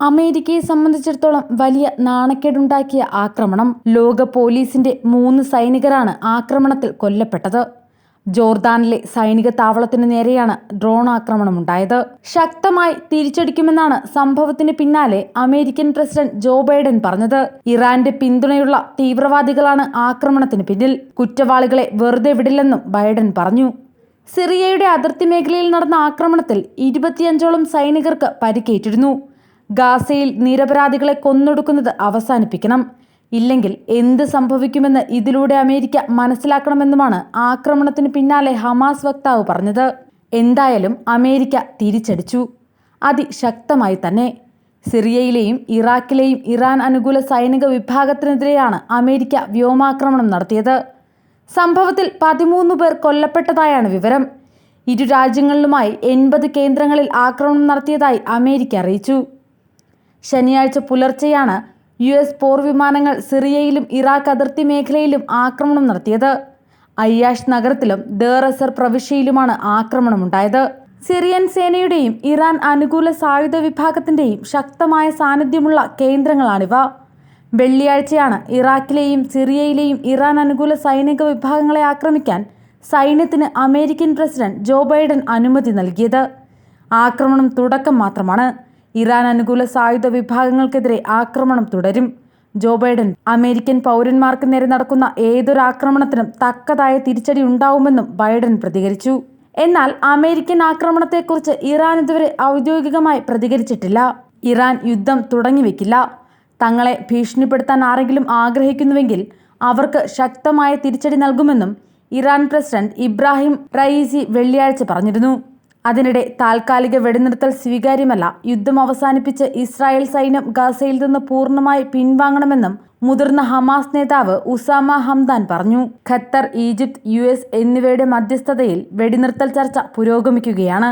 അമേരിക്കയെ സംബന്ധിച്ചിടത്തോളം വലിയ നാണക്കേടുണ്ടാക്കിയ ആക്രമണം. ലോക പോലീസിന്റെ 3 സൈനികരാണ് ആക്രമണത്തിൽ കൊല്ലപ്പെട്ടത്. ജോർദാനിലെ സൈനിക താവളത്തിനു നേരെയാണ് ഡ്രോൺ ആക്രമണമുണ്ടായത്. ശക്തമായി തിരിച്ചടിക്കുമെന്നാണ് സംഭവത്തിന് പിന്നാലെ അമേരിക്കൻ പ്രസിഡന്റ് ജോ ബൈഡൻ പറഞ്ഞത്. ഇറാന്റെ പിന്തുണയുള്ള തീവ്രവാദികളാണ് ആക്രമണത്തിന് പിന്നിൽ. കുറ്റവാളികളെ വെറുതെ വിടില്ലെന്നും ബൈഡൻ പറഞ്ഞു. സിറിയയുടെ അതിർത്തി മേഖലയിൽ നടന്ന ആക്രമണത്തിൽ 25ഓളം സൈനികർക്ക് പരിക്കേറ്റിരുന്നു. ഗാസയിൽ നിരപരാധികളെ കൊന്നൊടുക്കുന്നത് അവസാനിപ്പിക്കണം, ഇല്ലെങ്കിൽ എന്ത് സംഭവിക്കുമെന്ന് ഇതിലൂടെ അമേരിക്ക മനസ്സിലാക്കണമെന്നുമാണ് ആക്രമണത്തിന് പിന്നാലെ ഹമാസ് വക്താവ് പറഞ്ഞത്. എന്തായാലും അമേരിക്ക തിരിച്ചടിച്ചു, അതിശക്തമായി തന്നെ. സിറിയയിലെയും ഇറാഖിലെയും ഇറാൻ അനുകൂല സൈനിക വിഭാഗത്തിനെതിരെയാണ് അമേരിക്ക വ്യോമാക്രമണം നടത്തിയത്. സംഭവത്തിൽ 13 പേർ കൊല്ലപ്പെട്ടതായാണ് വിവരം. ഇരു രാജ്യങ്ങളിലുമായി 80 കേന്ദ്രങ്ങളിൽ ആക്രമണം നടത്തിയതായി അമേരിക്ക അറിയിച്ചു. ശനിയാഴ്ച പുലർച്ചെയാണ് US പോർ വിമാനങ്ങൾ സിറിയയിലും ഇറാഖ് അതിർത്തി മേഖലയിലും ആക്രമണം നടത്തിയത്. അയ്യാഷ് നഗരത്തിലും ദേർ എസർ പ്രവിശ്യയിലുമാണ് ആക്രമണമുണ്ടായത്. സിറിയൻ സേനയുടെയും ഇറാൻ അനുകൂല സായുധ വിഭാഗത്തിന്റെയും ശക്തമായ സാന്നിധ്യമുള്ള കേന്ദ്രങ്ങളാണിവ. വെള്ളിയാഴ്ചയാണ് ഇറാഖിലെയും സിറിയയിലെയും ഇറാൻ അനുകൂല സൈനിക വിഭാഗങ്ങളെ ആക്രമിക്കാൻ സൈന്യത്തിന് അമേരിക്കൻ പ്രസിഡന്റ് ജോ ബൈഡൻ അനുമതി നൽകിയത്. ആക്രമണം തുടക്കം മാത്രമാണ്. ഇറാൻ അനുകൂല സായുധ വിഭാഗങ്ങൾക്കെതിരെ ആക്രമണം തുടരും. ജോ ബൈഡൻ അമേരിക്കൻ പൗരന്മാർക്ക് നേരെ നടക്കുന്ന ഏതൊരു ആക്രമണത്തിനും തക്കതായ തിരിച്ചടി ഉണ്ടാവുമെന്നും ബൈഡൻ പ്രതികരിച്ചു. എന്നാൽ അമേരിക്കൻ ആക്രമണത്തെക്കുറിച്ച് ഇറാൻ ഇതുവരെ ഔദ്യോഗികമായി പ്രതികരിച്ചിട്ടില്ല. ഇറാൻ യുദ്ധം തുടങ്ങിവെക്കില്ല. തങ്ങളെ ഭീഷണിപ്പെടുത്താൻ ആരെങ്കിലും ആഗ്രഹിക്കുന്നുവെങ്കിൽ അവർക്ക് ശക്തമായ തിരിച്ചടി നൽകുമെന്നും ഇറാൻ പ്രസിഡന്റ് ഇബ്രാഹിം റയീസി വെള്ളിയാഴ്ച പറഞ്ഞിരുന്നു. അതിനിടെ താൽക്കാലിക വെടിനിർത്തൽ സ്വീകാര്യമല്ല, യുദ്ധം അവസാനിപ്പിച്ച് ഇസ്രായേൽ സൈന്യം ഗാസയിൽ നിന്ന് പൂർണ്ണമായി പിൻവാങ്ങണമെന്നും മുതിർന്ന ഹമാസ് നേതാവ് ഉസാമ ഹംദാൻ പറഞ്ഞു. ഖത്തർ, ഈജിപ്ത്, US എന്നിവയുടെ മധ്യസ്ഥതയിൽ വെടിനിർത്തൽ ചർച്ച പുരോഗമിക്കുകയാണ്.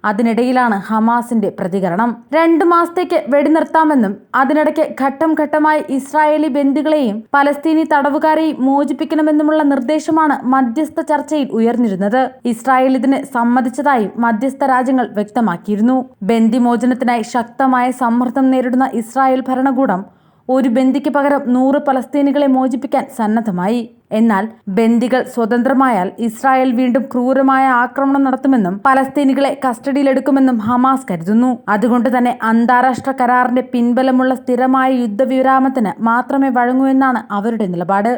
അതിനിടയിലാണ് ഹമാസിന്റെ പ്രതികരണം. 2 മാസത്തേക്ക് വെടിനിർത്താമെന്നും അതിനിടയ്ക്ക് ഘട്ടം ഘട്ടമായി ഇസ്രായേലി ബന്ദികളെയും പലസ്തീനി തടവുകാരെയും മോചിപ്പിക്കണമെന്നുമുള്ള നിർദ്ദേശമാണ് മധ്യസ്ഥ ചർച്ചയിൽ ഉയർന്നിരുന്നത്. ഇസ്രായേൽ ഇതിന് സമ്മതിച്ചതായും മധ്യസ്ഥ രാജ്യങ്ങൾ വ്യക്തമാക്കിയിരുന്നു. ബന്ദിമോചനത്തിനായി ശക്തമായ സമ്മർദ്ദം നേരിടുന്ന ഇസ്രായേൽ ഭരണകൂടം ഒരു ബന്ദിക്ക് പകരം 100 പലസ്തീനികളെ മോചിപ്പിക്കാൻ സന്നദ്ധമായി. എന്നാൽ ബന്ദികൾ സ്വതന്ത്രമായാൽ ഇസ്രായേൽ വീണ്ടും ക്രൂരമായ ആക്രമണം നടത്തുമെന്നും പലസ്തീനികളെ കസ്റ്റഡിയിലെടുക്കുമെന്നും ഹമാസ് കരുതുന്നു. അതുകൊണ്ട് തന്നെ അന്താരാഷ്ട്ര കരാറിന്റെ പിൻബലമുള്ള സ്ഥിരമായ യുദ്ധവിരാമത്തിന് മാത്രമേ വഴങ്ങൂ എന്നാണ് അവരുടെ നിലപാട്.